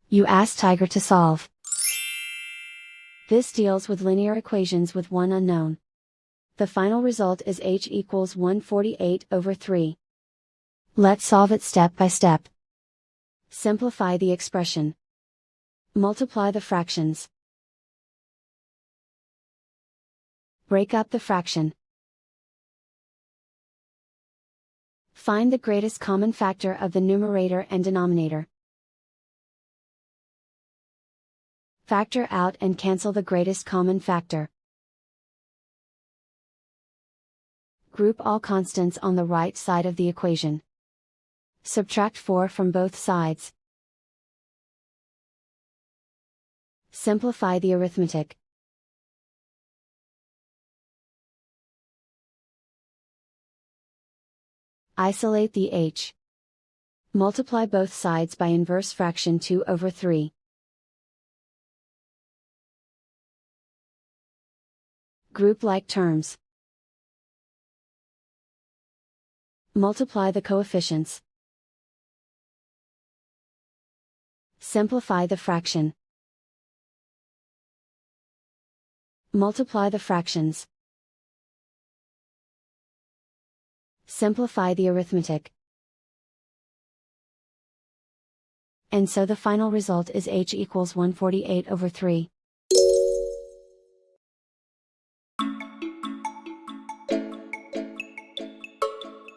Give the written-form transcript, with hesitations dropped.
You ask Tiger to solve. This deals with linear equations with one unknown. The final result is h equals 148/3. Let's solve it step by step. Simplify the expression. Multiply the fractions. Break up the fraction. Find the greatest common factor of the numerator and denominator. Factor out and cancel the greatest common factor. Group all constants on the right side of the equation. Subtract 4 from both sides. Simplify the arithmetic. Isolate the h. Multiply both sides by inverse fraction 2/3. Group like terms. Multiply the coefficients. Simplify the fraction. Multiply the fractions. Simplify the arithmetic. And so the final result is h equals 148/3.